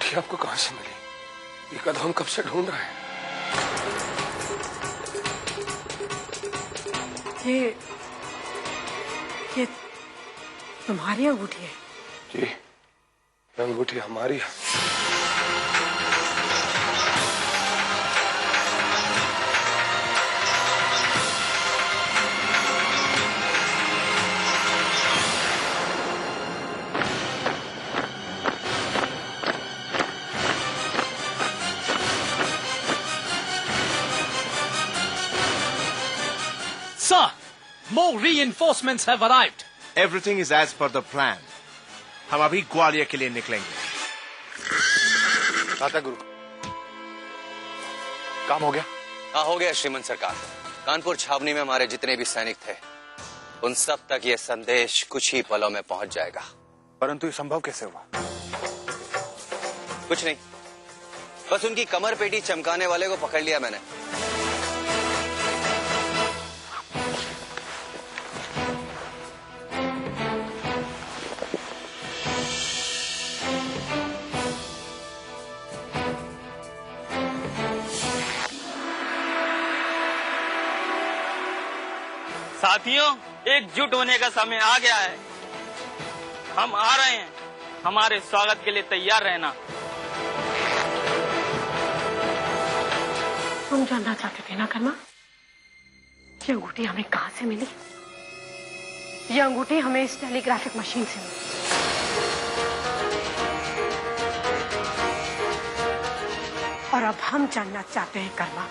अंगूठी आपको कहां से मिली? ये कदम हम कब से ढूंढ रहे हैं। ये तुम्हारी अंगूठी है? जी, ये अंगूठी हमारी है। Sir, more reinforcements have arrived. Everything is as per the plan. हम अभी ग्वालियर के लिए निकलेंगे। ताता गुरु, काम हो गया? हाँ, हो गया श्रीमंत सरकार। कानपुर छावनी में हमारे जितने भी सैनिक थे, उन सब तक ये संदेश कुछ ही पलों में पहुंच जाएगा। परंतु ये संभव कैसे हुआ? कुछ नहीं, बस उनकी कमर पेटी चमकाने वाले को पकड़ लिया मैंने। साथियों, एकजुट होने का समय आ गया है। हम आ रहे हैं, हमारे स्वागत के लिए तैयार रहना। तुम जानना चाहते थे ना कर्मा, ये अंगूठी हमें कहां से मिली? ये अंगूठी हमें इस टेलीग्राफिक मशीन से मिली। और अब हम जानना चाहते हैं कर्मा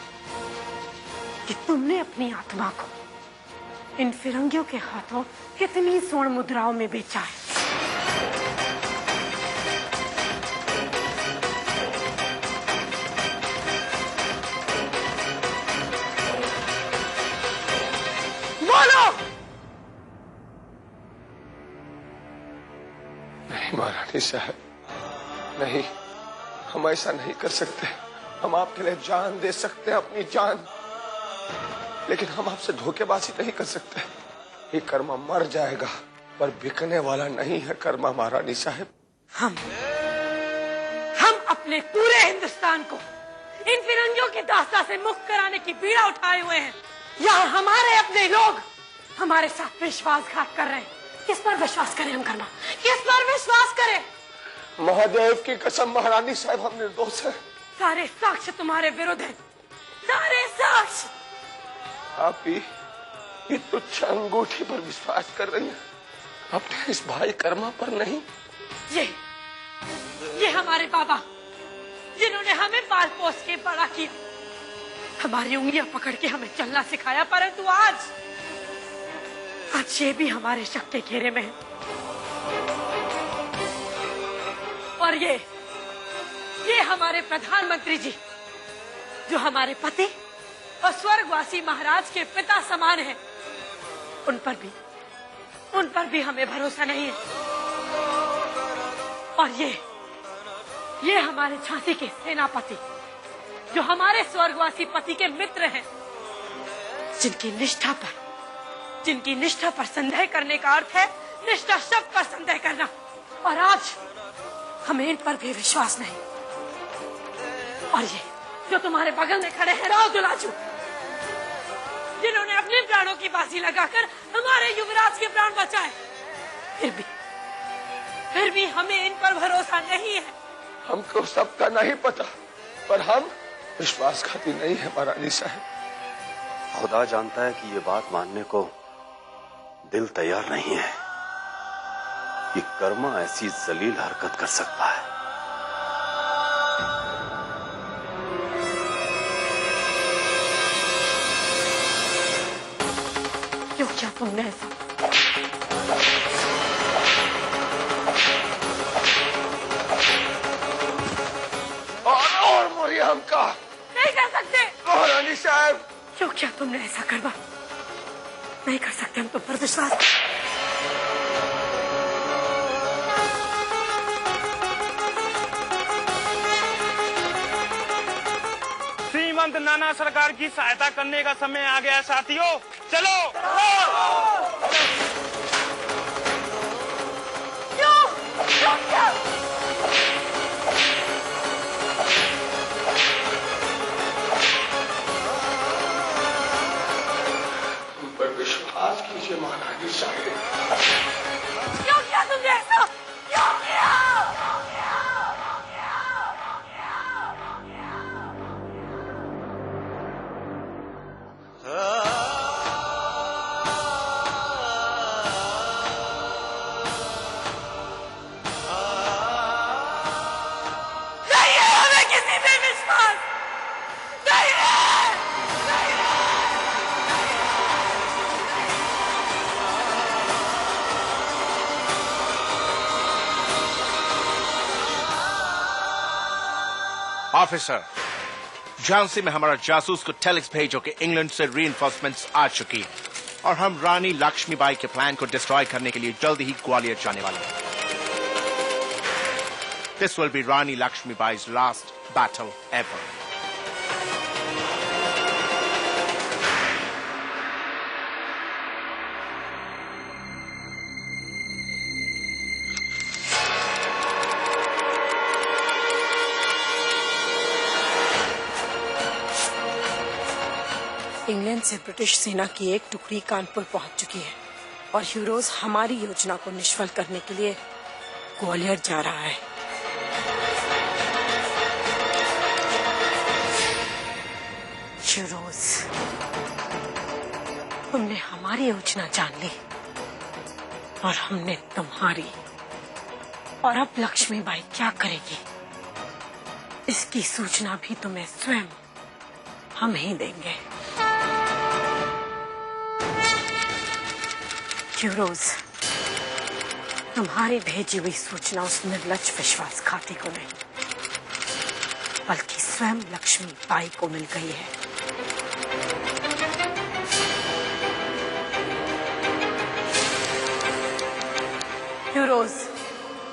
कि तुमने अपनी आत्मा को इन फिरंगियों के हाथों कितनी स्वर्ण मुद्राओं में बेचा है। बोलो। नहीं महारानी साहब, नहीं, हम ऐसा नहीं कर सकते। हम आपके लिए जान दे सकते हैं, अपनी जान, लेकिन हम आपसे धोखेबाजी नहीं कर सकते। ये कर्मा मर जाएगा, पर बिकने वाला नहीं है कर्मा महारानी साहब। हम अपने पूरे हिंदुस्तान को इन फिरंगियों की दास्ता से मुक्त कराने की बीड़ा उठाए हुए हैं। यहाँ हमारे अपने लोग हमारे साथ विश्वासघात कर रहे हैं। किस पर विश्वास करें हम कर्मा? किस पर विश्वास करें? महादेव की कसम महारानी साहब, हम निर्दोष हैं। सारे साक्ष्य तुम्हारे विरुद्ध हैं, सारे साक्ष्य। आप ही ये तुच्छ अंगूठी पर विश्वास कर रही हैं, अपने इस भाई कर्मा पर नहीं। ये हमारे बाबा, जिन्होंने हमें पाल पोस के बड़ा किया, हमारी उंगलियां पकड़ के हमें चलना सिखाया, परंतु आज ये भी हमारे शक के घेरे में है। और ये हमारे प्रधानमंत्री जी, जो हमारे पति और स्वर्गवासी महाराज के पिता समान हैं, उन पर भी हमें भरोसा नहीं है। और ये हमारे झांसी के सेनापति, जो हमारे स्वर्गवासी पति के मित्र हैं, जिनकी निष्ठा पर संदेह करने का अर्थ है निष्ठा शब्द पर संदेह करना। और आज हमें इन पर भी विश्वास नहीं। और ये जो तुम्हारे बगल में खड़े हैं राव दुलाजू, जिन्होंने अपने प्राणों की बाजी लगाकर हमारे युवराज के प्राण बचाए, फिर भी हमें इन पर भरोसा नहीं है। हमको सबका नहीं पता, पर हम विश्वासघाती नहीं है महारानी साहब। खुदा जानता है कि ये बात मानने को दिल तैयार नहीं है कि कर्मा ऐसी जलील हरकत कर सकता है। क्यों किया तुमने ऐसा? और मरियम का नहीं कर सकते महारानी साहब। क्यों किया तुमने ऐसा? करवा नहीं कर सकते हम तुम पर विश्वास। श्रीमंत नाना सरकार की सहायता करने का समय आ गया साथियों, चलो। क्यों? ऑफिसर, झांसी में हमारा जासूस को टेलिक्स भेजो कि इंग्लैंड से रीइंफोर्समेंट्स आ चुकी है और हम रानी लक्ष्मीबाई के प्लान को डिस्ट्रॉय करने के लिए जल्दी ही ग्वालियर जाने वाले हैं। This will be Rani Lakshmibai's last battle ever. England से ब्रिटिश सेना की एक टुकड़ी कानपुर पहुंच चुकी है और ह्यूरोज हमारी योजना को निष्फल करने के लिए ग्वालियर जा रहा है। ह्यूरोज, तुमने हमारी योजना जान ली और हमने तुम्हारी, और अब लक्ष्मीबाई क्या करेगी इसकी सूचना भी तुम्हें स्वयं हम ही देंगे। ह्यूरोज, तुम्हारी भेजी हुई सूचना उस निर्लज्ज विश्वासघाती को नहीं बल्कि स्वयं लक्ष्मीबाई को मिल गई है। ह्यूरोज,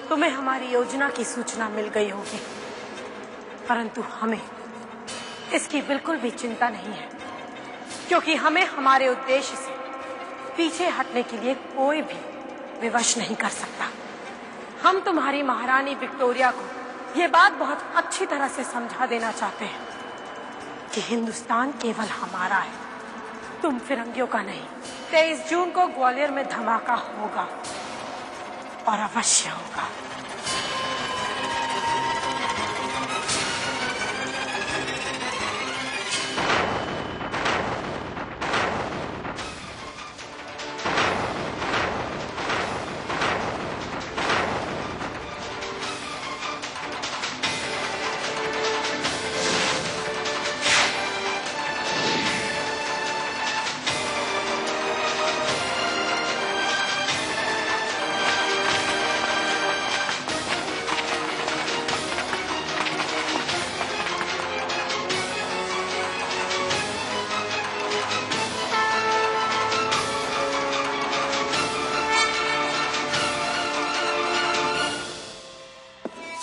तुम्हें हमारी योजना की सूचना मिल गई होगी, परंतु हमें इसकी बिल्कुल भी चिंता नहीं है, क्योंकि हमें हमारे उद्देश्य से पीछे हटने के लिए कोई भी विवश नहीं कर सकता। हम तुम्हारी महारानी विक्टोरिया को ये बात बहुत अच्छी तरह से समझा देना चाहते हैं कि हिंदुस्तान केवल हमारा है, तुम फिरंगियों का नहीं। 23 जून को ग्वालियर में धमाका होगा और अवश्य होगा।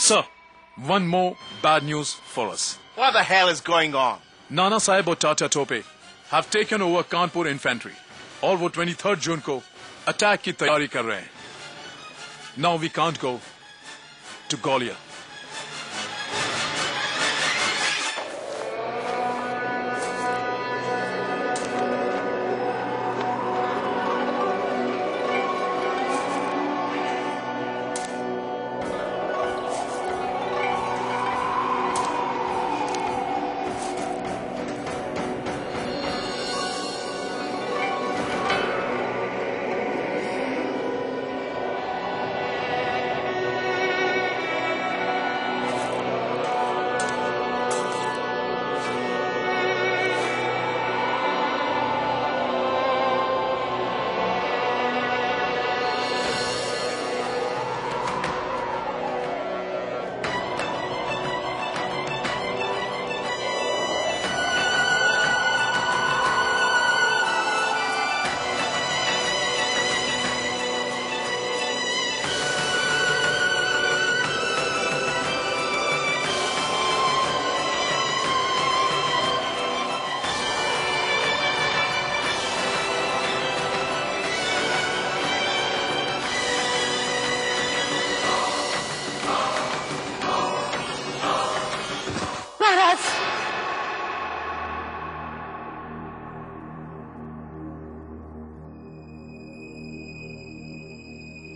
Sir, one more bad news for us. What the hell is going on? Nana Sahib और Tata Tope have taken over Kanpur infantry और वो 23 जून को अटैक की तैयारी कर रहे हैं। Now we can't go to Gwalior.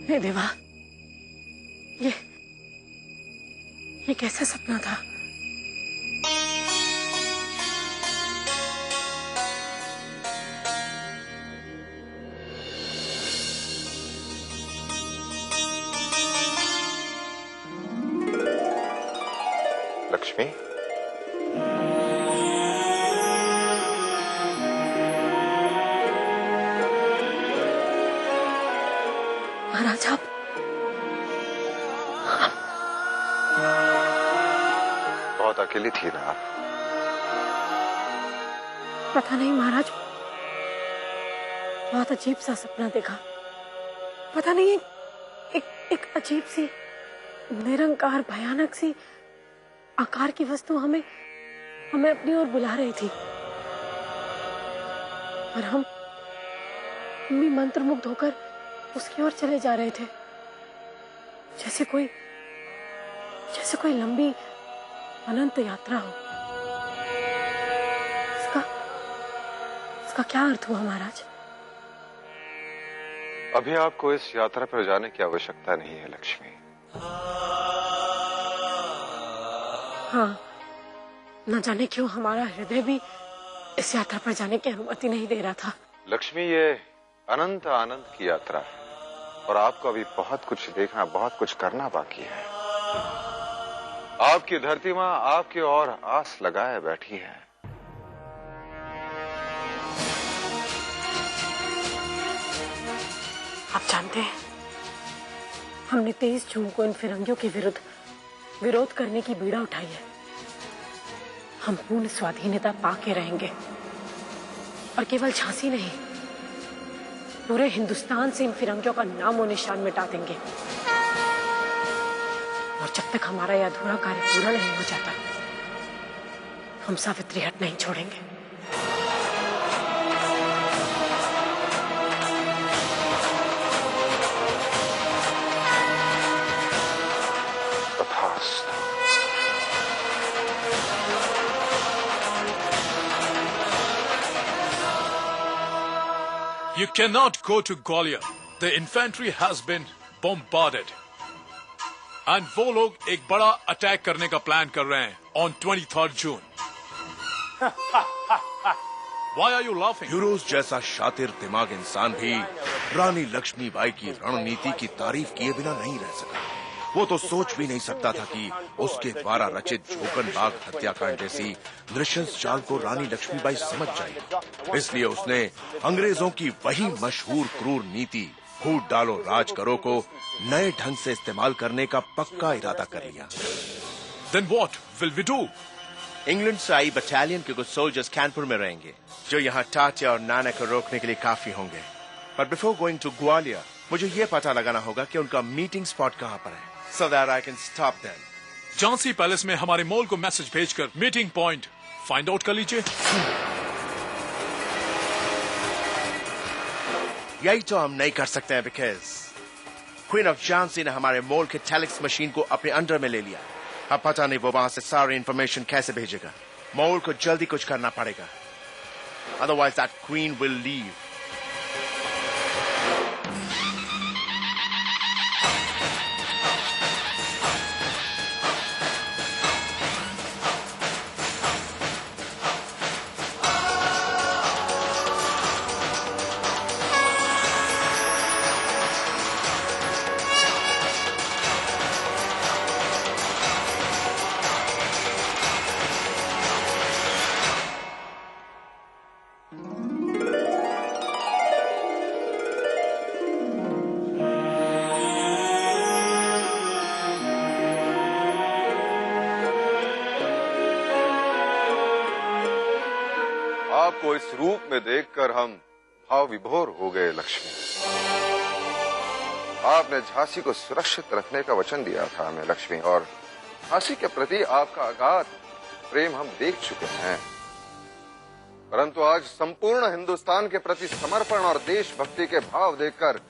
हे देवा, ये कैसा सपना था? लक्ष्मी, महाराज आप बहुत अकेली थी ना आप? पता नहीं महाराज, बहुत अजीब सा सपना देखा। पता नहीं एक अजीब सी निरंकार भयानक सी आकार की वस्तु हमें अपनी ओर बुला रही थी और हम भी मंत्रमुग्ध होकर उसकी ओर चले जा रहे थे, जैसे कोई लंबी अनंत यात्रा हो। इसका क्या अर्थ हुआ महाराज? अभी आपको इस यात्रा पर जाने की आवश्यकता नहीं है लक्ष्मी। हाँ, न जाने क्यों हमारा हृदय भी इस यात्रा पर जाने की अनुमति नहीं दे रहा था। लक्ष्मी, ये अनंत आनंद की यात्रा है और आपको अभी बहुत कुछ देखना, बहुत कुछ करना बाकी है। आपकी धरती मां आपकी ओर आस लगाए बैठी है। आप जानते हैं, हमने 23 जून को इन फिरंगियों के विरुद्ध विरोध करने की बीड़ा उठाई है। हम पूर्ण स्वाधीनता पाके रहेंगे और केवल झांसी नहीं, पूरे हिंदुस्तान से इन फिरंगियों का नामो निशान मिटा देंगे। और जब तक हमारा यह अधूरा कार्य पूरा नहीं हो जाता, हम सावित्री हट नहीं छोड़ेंगे। You cannot go to Gwalior. The infantry has been bombarded. And वो लोग एक बड़ा अटैक करने का प्लान कर रहे हैं on 23rd June. Why are you laughing? Euros जैसा शातिर दिमाग इंसान भी रानी लक्ष्मीबाई की रणनीति की तारीफ किए बिना नहीं रह सका। वो तो सोच भी नहीं सकता था कि उसके द्वारा रचित झोकनबाग हत्याकांड जैसी नृशंस चाल को रानी लक्ष्मीबाई समझ जाएगी। इसलिए उसने अंग्रेजों की वही मशहूर क्रूर नीति फूट डालो राज करो को नए ढंग से इस्तेमाल करने का पक्का इरादा कर लिया। Then what will we do? England से आई बटालियन के कुछ सोल्जर्स कानपुर में रहेंगे, जो यहाँ टाटिया और नाना को रोकने के लिए काफी होंगे। But before going to Gwalior, मुझे ये पता लगाना होगा कि उनका मीटिंग स्पॉट कहाँ पर है, so that I can stop them. Jhansi palace में हमारे मॉल को मैसेज भेजकर मीटिंग पॉइंट फाइंड आउट कर लीजिए। यही तो हम नहीं कर सकते हैं, बिकॉज क्वीन ऑफ झांसी ने हमारे मॉल के टेलिक्स मशीन को अपने अंडर में ले लिया। अब पता नहीं वो वहां से सारी इंफॉर्मेशन कैसे भेजेगा। मॉल को जल्दी कुछ करना पड़ेगा, otherwise that queen will leave. आपको इस रूप में देखकर हम भाव विभोर हो गए लक्ष्मी। आपने झांसी को सुरक्षित रखने का वचन दिया था हमें लक्ष्मी, और झांसी के प्रति आपका अगाध प्रेम हम देख चुके हैं। परंतु आज संपूर्ण हिंदुस्तान के प्रति समर्पण और देशभक्ति के भाव देखकर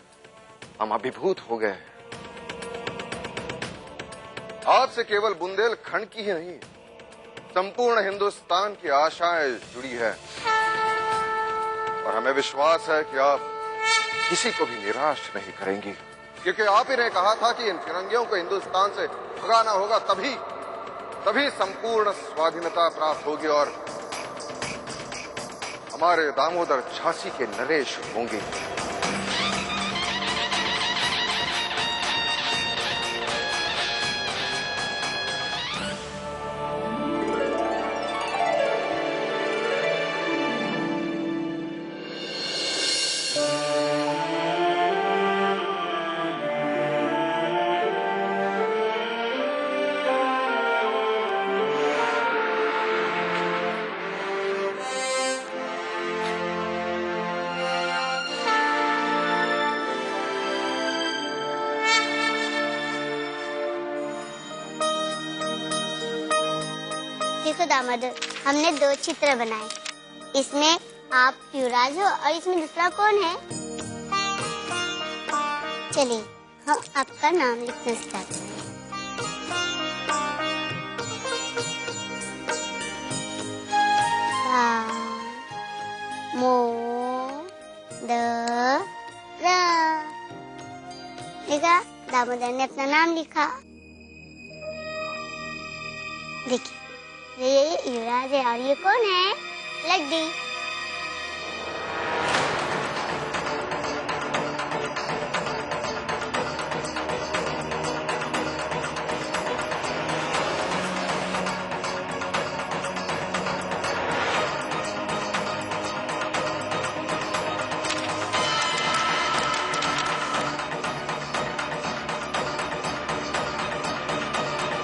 हम अभिभूत हो गए। आपसे केवल बुंदेलखंड की ही नहीं, संपूर्ण हिंदुस्तान की आशाएं जुड़ी है, और हमें विश्वास है कि आप किसी को भी निराश नहीं करेंगी, क्योंकि आप ही ने कहा था कि इन फिरंगियों को हिंदुस्तान से भगाना होगा, तभी संपूर्ण स्वाधीनता प्राप्त होगी और हमारे दामोदर झांसी के नरेश होंगे। देखो दामादर, हमने 2 चित्र बनाए। इसमें आप युवराज हो और इसमें दूसरा कौन है? चलिए हम आपका नाम लिखना स्टार्ट करें। देखा, दामोदर ने अपना नाम लिखा। देखिए, ये युवराज है और ये कौन है? लड्डी।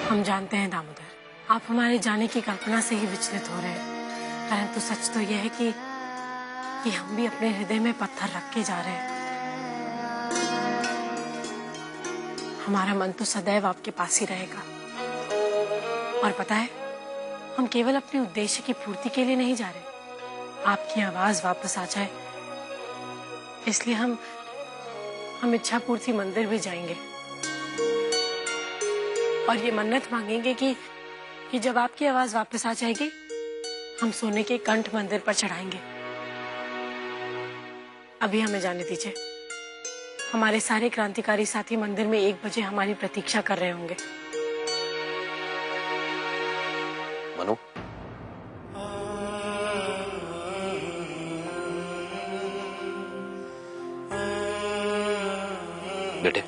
हम जानते हैं दामोदर, आप हमारे जाने की कल्पना से ही विचलित हो रहे हैं, परंतु सच तो यह है कि हम भी अपने हृदय में पत्थर रख के जा रहे हैं। हमारा मन तो सदैव आपके पास ही रहेगा। और पता है, हम केवल अपने उद्देश्य की पूर्ति के लिए नहीं जा रहे। आपकी आवाज वापस आ जाए, इसलिए हम इच्छा पूर्ति मंदिर भी जाएंगे और ये मन्नत मांगेंगे कि जब आपकी आवाज वापस आ जाएगी, हम सोने के कंठ मंदिर पर चढ़ाएंगे। अभी हमें जाने दीजिए। हमारे सारे क्रांतिकारी साथी मंदिर में 1 बजे हमारी प्रतीक्षा कर रहे होंगे। मनु, बेटे,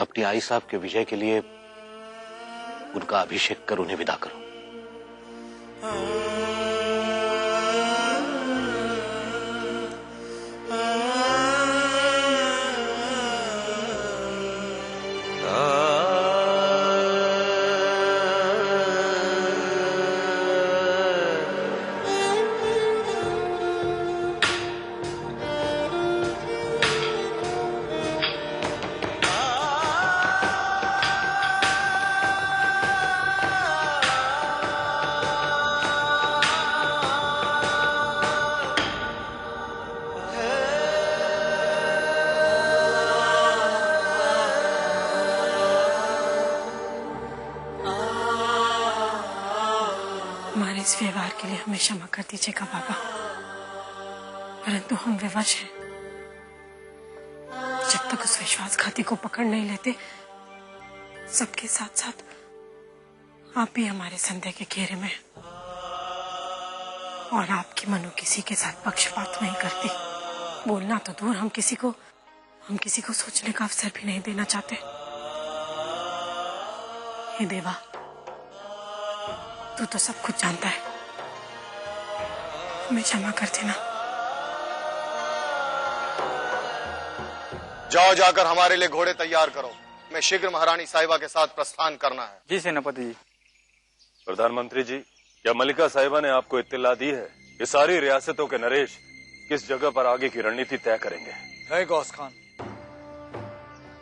अपनी आई साहब के विजय के लिए उनका अभिषेक कर उन्हें विदा करो। हमारे इस व्यवहार के लिए हमें क्षमा कर दीजिएगा बाबा, परंतु हम विवश हैं। जब तक उस विश्वासघाती को पकड़ नहीं लेते, सबके साथ साथ आप भी हमारे संदेह के घेरे में हैं। और आपकी मनु किसी के साथ पक्षपात नहीं करती। बोलना तो दूर, हम किसी को सोचने का अवसर भी नहीं देना चाहते। हे देवा, तू तो सब कुछ जानता है, हमें क्षमा कर देना। जाओ, जाकर हमारे लिए घोड़े तैयार करो। मैं शीघ्र महारानी साहिबा के साथ प्रस्थान करना है। जी सेनापति जी। प्रधानमंत्री जी, क्या मलिका साहिबा ने आपको इत्तला दी है कि सारी रियासतों के नरेश किस जगह पर आगे की रणनीति तय करेंगे? नहीं गौस खान,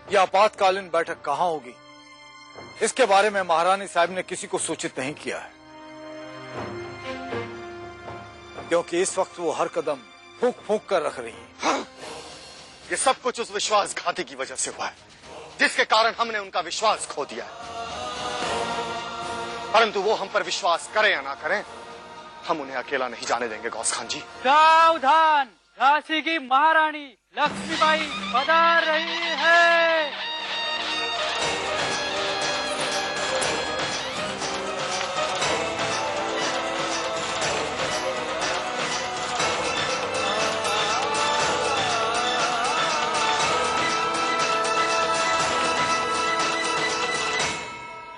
यह आपातकालीन बैठक कहाँ होगी, इसके बारे में महारानी साहब ने किसी को सूचित नहीं किया है, क्योंकि इस वक्त वो हर कदम फूंक फूंक कर रख रही है। हाँ, ये सब कुछ उस विश्वासघाती की वजह से हुआ है, जिसके कारण हमने उनका विश्वास खो दिया है। परंतु वो हम पर विश्वास करें या ना करें, हम उन्हें अकेला नहीं जाने देंगे गौस खान जी। सावधान, झांसी की महारानी लक्ष्मीबाई पधार रही है।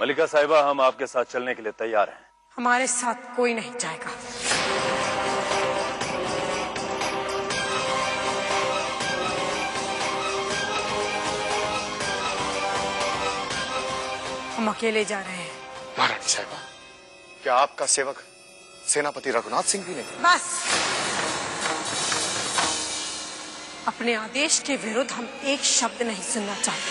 मलिका साहिबा, हम आपके साथ चलने के लिए तैयार हैं। हमारे साथ कोई नहीं जाएगा। हम अकेले जा रहे हैं। महारानी साहिबा, क्या आपका सेवक सेनापति रघुनाथ सिंह भी नहीं? बस, अपने आदेश के विरुद्ध हम एक शब्द नहीं सुनना चाहते।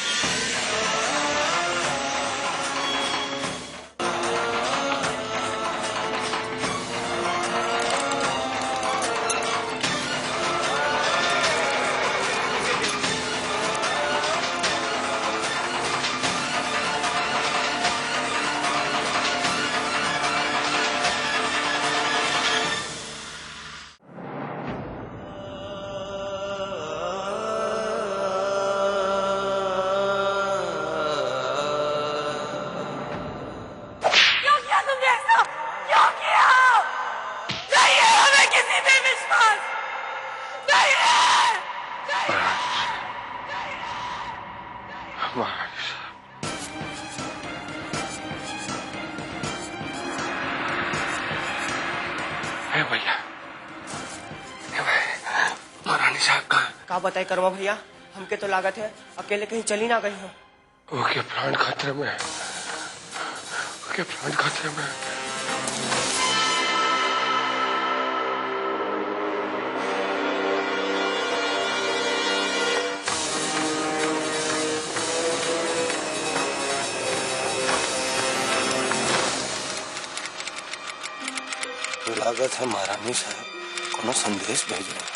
भैया महारानी साहब का बताए करवा भैया, हमके तो लागत है अकेले कहीं चली ना गई हो। ओके प्राण खतरे में, ओके प्राण खतरे में। लागत है महारानी साहब कोनो संदेश भेज रहे हैं।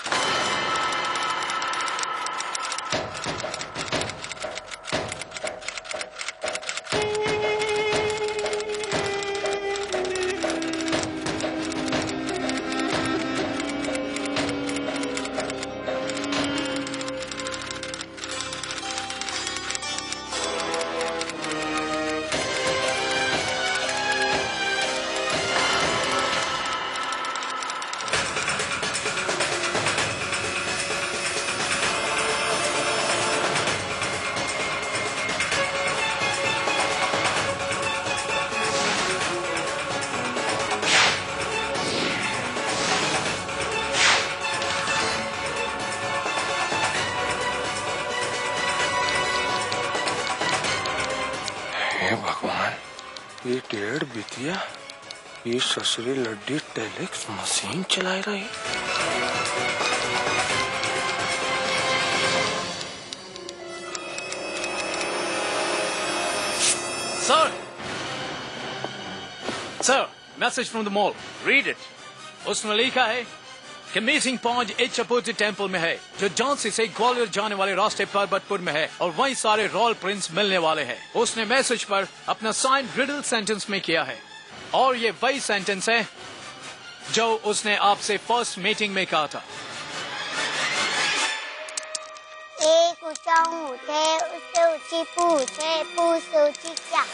भगवान, ये डेढ़ बिटिया ये ससुरी लड्डी टेलेक्स मशीन चला रही। Sir, message from the mall. Read it. उसमें लिखा है कि मीटिंग पॉइंट इच्छापुर टेम्पल में है, जो झांसी से ग्वालियर जाने वाले रास्ते पर्वतपुर में है, और वहीं सारे रॉयल प्रिंस मिलने वाले हैं। उसने मैसेज पर अपना साइन रिडल सेंटेंस में किया है, और ये वही सेंटेंस है जो उसने आपसे फर्स्ट मीटिंग में कहा था। एक ऊंचा ऊंट है, उससे ऊंची पूछ है, पूछ से ऊंची क्या?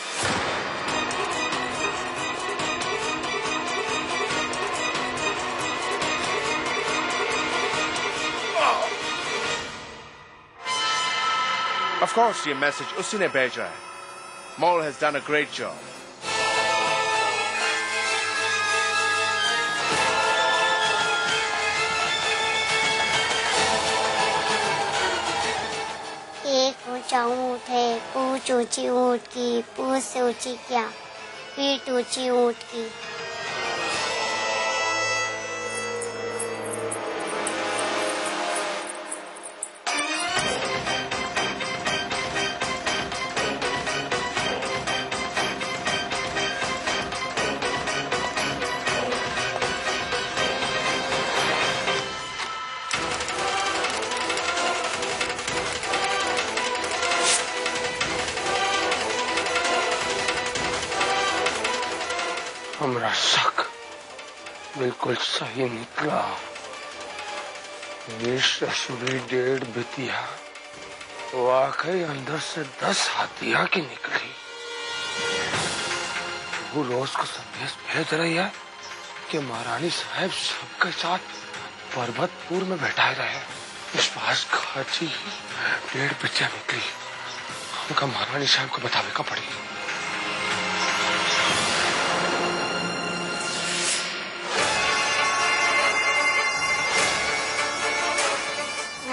Of course, ये मैसेज उसी ने भेजा है। Mole has done a great job. एक ऊंचा ऊंट है, पूछ ऊंची ऊंट की, पूछ से ऊंची क्या? पीठ ऊंची ऊंट की। हमारा शक बिल्कुल सही निकला। ये ससुरी डेढ़ बिटिया वाकई अंदर से 10 हाथिया की निकली। वो रोज को संदेश भेज रही है कि महारानी साहब सबके साथ पर्वतपुर में बैठाए रहे। विश्वासघाती डेढ़ बिटिया निकली। हमका महारानी साहब को बतावे का पड़ी।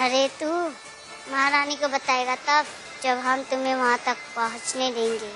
अरे तू महारानी को बताएगा तब, जब हम तुम्हें वहाँ तक पहुँचने देंगे।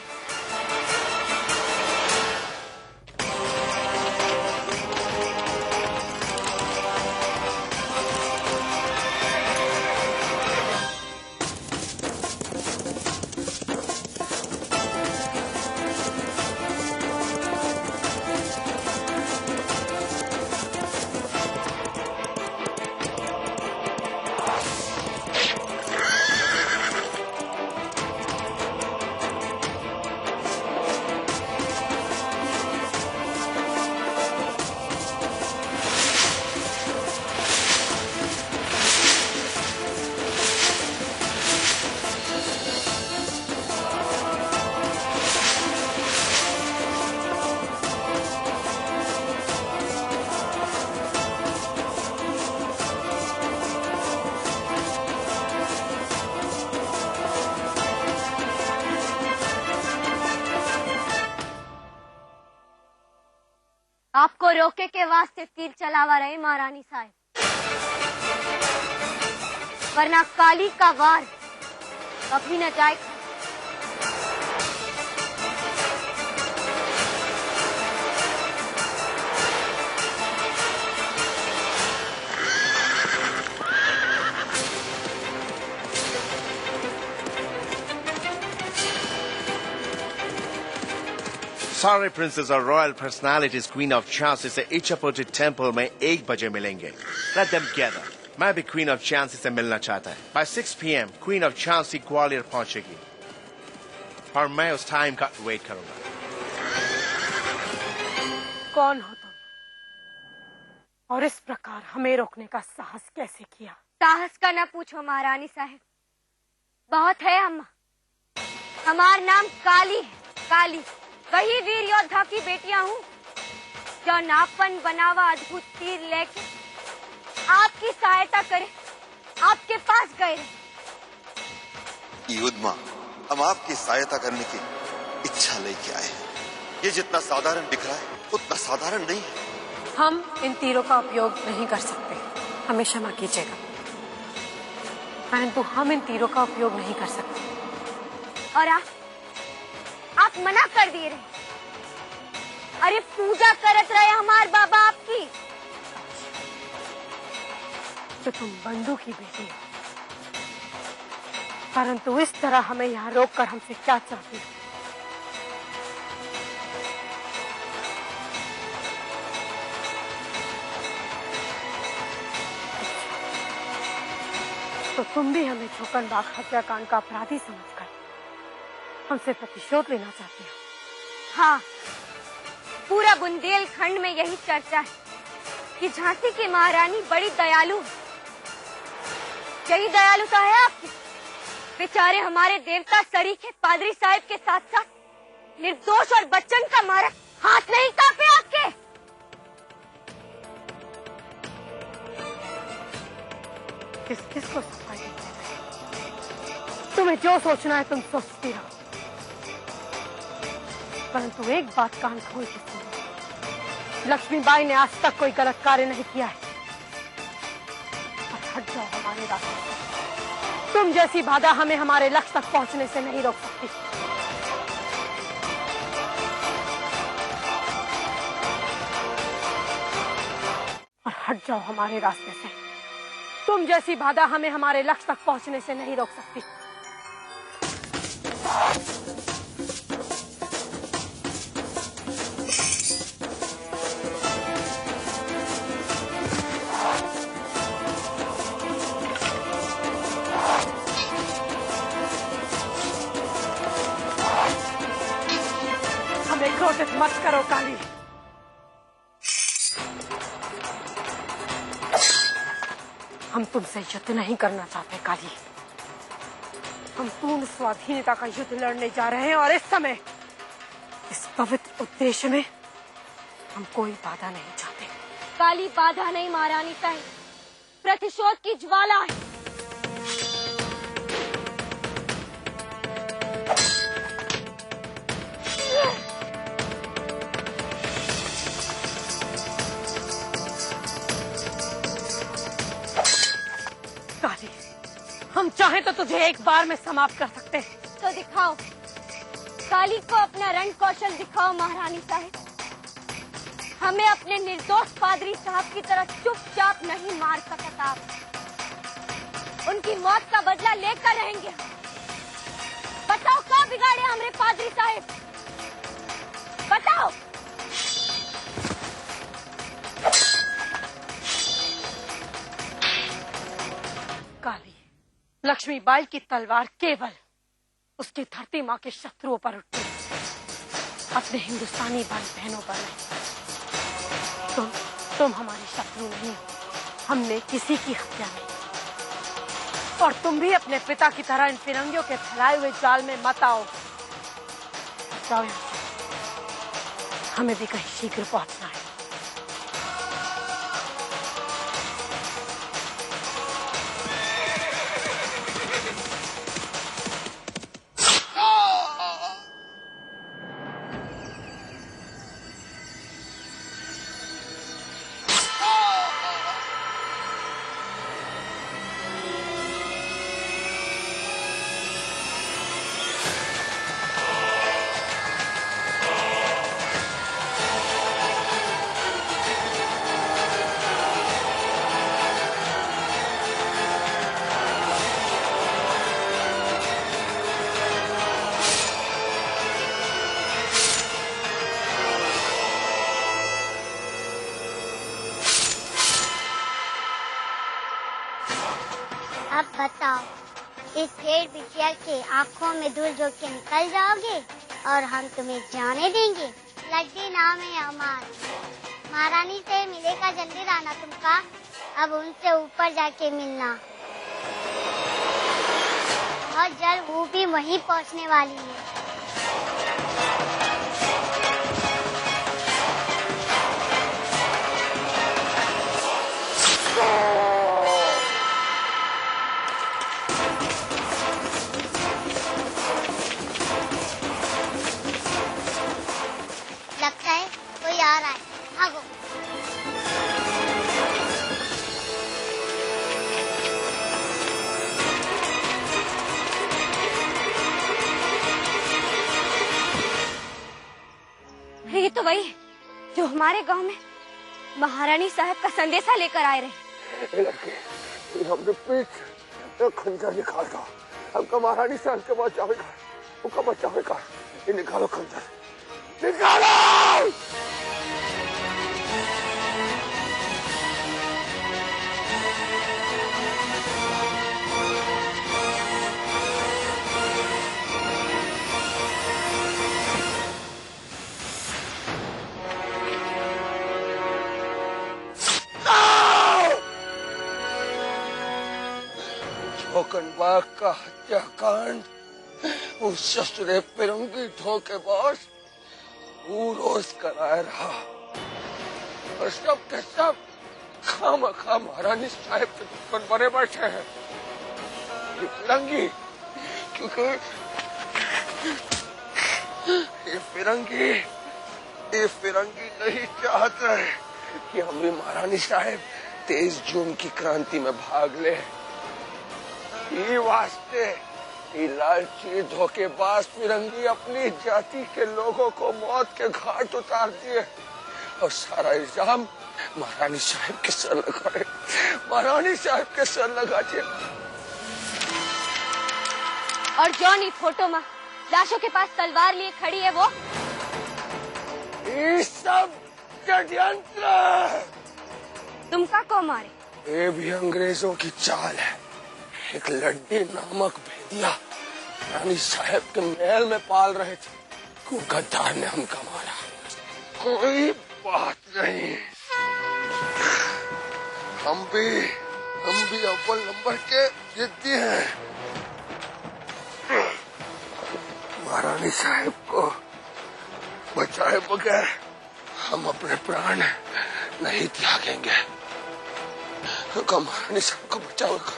आपको रोके के वास्ते तीर चलावा रहे महारानी साहब, वरना काली का वार कभी न जाए। सारे प्रिंसेस और royal personalities queen of Jhansi से इच्छापुर टेम्पल में 1 बजे मिलेंगे। Let them gather. मैं भी क्वीन ऑफ झांसी से मिलना चाहता है। By 6 PM queen of Jhansi Gwalior पहुंचेगी और मैं उस टाइम का वेट करूंगा। कौन हो तुम और इस प्रकार हमें रोकने का साहस कैसे किया? साहस का न पूछो महारानी साहब, बहुत है अम्मा। हमार नाम काली है, काली। वही वीर योद्धा की बेटियां हूँ जो नापन बनावा अद्भुत तीर लेके आपकी सहायता करे आपके पास गए। युद्ध मां, हम आपकी सहायता करने की इच्छा लेके आए हैं। ये जितना साधारण दिख रहा है उतना साधारण नहीं है। हम इन तीरों का उपयोग नहीं कर सकते, हमें क्षमा कीजिएगा, परंतु हम इन तीरों का उपयोग नहीं कर सकते। और आप मना कर दिए रहे। अरे पूजा करत रहे हमार बाबा आपकी। तो तुम बंधु की बेटी हो, परंतु इस तरह हमें यहाँ रोक कर हमसे क्या चाहती हो? तो तुम भी हमें छोकनबाग हत्याकांड का अपराधी समझकर हमसे प्रतिशोध लेना चाहती हो? हाँ, पूरा बुंदेलखंड में यही चर्चा है कि झांसी की महारानी बड़ी दयालु है। यही दयालुता है आपकी। बेचारे हमारे देवता सरीखे पादरी साहब के साथ साथ निर्दोष और बच्चन का मारा हाथ नहीं कांपे आपके। किस किस को सफाई? तुम्हें जो सोचना है तुम सोचती रहो, परंतु एक बात कान खोल के सुनो, लक्ष्मीबाई ने आज तक कोई गलत कार्य नहीं किया है। और हट जाओ हमारे रास्ते से। तुम जैसी बाधा हमें हमारे लक्ष्य तक पहुंचने से नहीं रोक सकती। और हट जाओ हमारे रास्ते से। तुम जैसी बाधा हमें हमारे लक्ष्य तक पहुंचने से नहीं रोक सकती। हमें क्रोधित मत करो काली। हम तुमसे युद्ध नहीं करना चाहते काली। हम पूर्ण स्वाधीनता का युद्ध लड़ने जा रहे हैं और इस समय इस पवित्र उद्देश्य में हम कोई बाधा नहीं चाहते। काली बाधा नहीं महारानी साहब, प्रतिशोध की ज्वाला है। काली, हम चाहें तो तुझे एक बार में समाप्त कर सकते हैं। तो दिखाओ, काली को अपना रण कौशल दिखाओ महारानी साहब। हमें अपने निर्दोष पादरी साहब की तरह चुपचाप नहीं मार सकता आप। उनकी मौत का बदला लेकर रहेंगे। बताओ क्या बिगाड़े हमारे पादरी साहब, बताओ। काली, लक्ष्मीबाई की तलवार केवल उसकी धरती माँ के शत्रुओं पर उठती, अपने हिंदुस्तानी भाई बहनों पर नहीं। तुम हमारे शत्रु नहीं, हमने किसी की हत्या नहीं। और तुम भी अपने पिता की तरह इन फिरंगियों के फैलाए हुए जाल में मत आओ। जाओ यहाँ से, हमें भी कहीं शीघ्र पहुंचना है। बताओ, इस भेड़ बिटिया के आँखों में धूल झोंक के निकल जाओगे और हम तुम्हें जाने देंगे? लड्डी नाम है हमारा, महारानी से मिलेगा जल्दी लाना तुमका। अब उनसे ऊपर जाके मिलना, बहुत जल्द वो भी वहीं पहुंचने वाली है। लगता है कोई आ रहा है, भागो। ये तो वही है जो हमारे गांव में महारानी साहब का संदेशा लेकर आए रहे। लड़के, हमने पीठ खंजर निकाल दो, हमका महारानी साहब के बचावेगा, उनका बचावेगा। ये निकालो खंजर, निकालो। झोकनबाग का हत्याकांड उस ससुरे फिरंगी धोखेबाज वो रोज कराया रहा, और सब के सब खामखा महारानी साहब के दुश्मन बने बैठे हैं। ये फिरंगी, क्योंकि ये फिरंगी नहीं चाहते कि हमारी महारानी साहब 23 जून की क्रांति में भाग ले। ये वास्ते ये लालची धोखेबाज फिरंगी अपनी जाति के लोगों को मौत के घाट उतार दिए, और सारा इल्जाम महारानी साहब के सर लगाए, महारानी साहब के सर लगा दिए। और जॉनी फोटो में लाशों के पास तलवार लिए खड़ी है वो, ये सब षड्यंत्र। तुमका को मारे? ये भी अंग्रेजों की चाल है। एक लड्डी नामक भेदिया रानी साहब के महल में पाल रहे थे, को गद्दार ने हमका मारा। कोई बात नहीं, हम भी अव्वल नंबर के जिद्दी हैं। महारानी साहब को बचाए बगैर हम अपने प्राण नहीं त्यागेंगे। महारानी साहब को बचाओगे।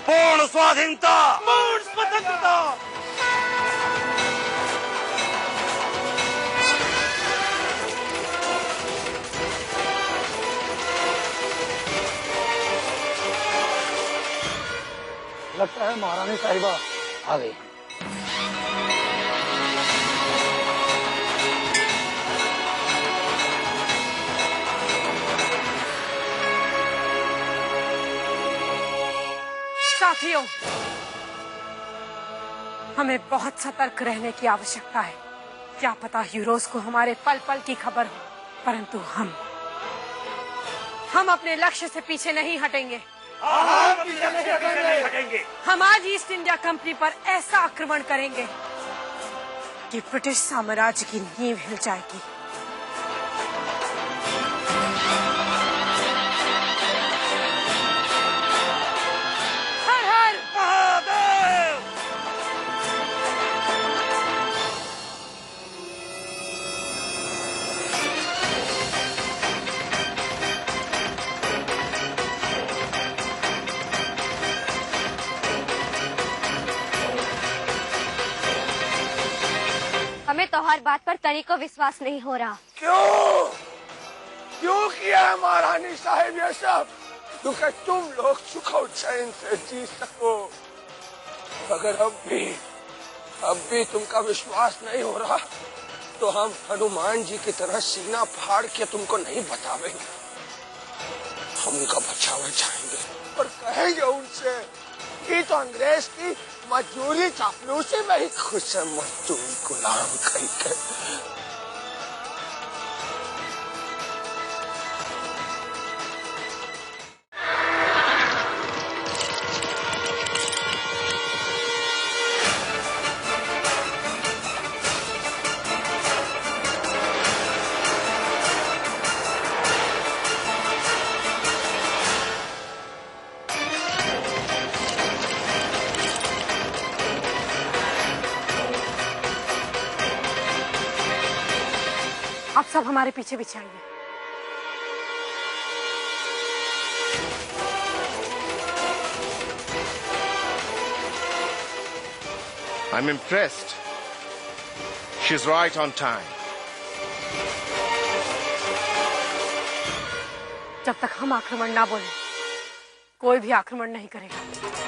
पूर्ण स्वाधीनता, पूर्ण स्वतंत्रता। लगता है महारानी साहिबा आ गई। साथियों, हमें बहुत सतर्क रहने की आवश्यकता है। क्या पता हीरोज को हमारे पल पल की खबर हो, परंतु हम अपने लक्ष्य से पीछे नहीं हटेंगे। हम आज ईस्ट इंडिया कंपनी पर ऐसा आक्रमण करेंगे कि ब्रिटिश साम्राज्य की नींव हिल जाएगी। हमें तो हर बात पर तनी को विश्वास नहीं हो रहा। क्यों किया है महारानी साहब ये सब? क्योंकि तुम लोग सुख और चैन से जी सको। अगर अब भी तुमका विश्वास नहीं हो रहा तो हम हनुमान जी की तरह सीना फाड़ के तुमको नहीं बतावेंगे। हम उनका बचावे जाएंगे और कहेंगे उनसे कि तो अंग्रेज की मजदूरी चापलूसी में ही खुश है, मजदूर गुलाम कहीं के। आप सब हमारे पीछे पीछे आइए। I'm impressed. She's right on time. जब तक हम आक्रमण ना बोले कोई भी आक्रमण नहीं करेगा।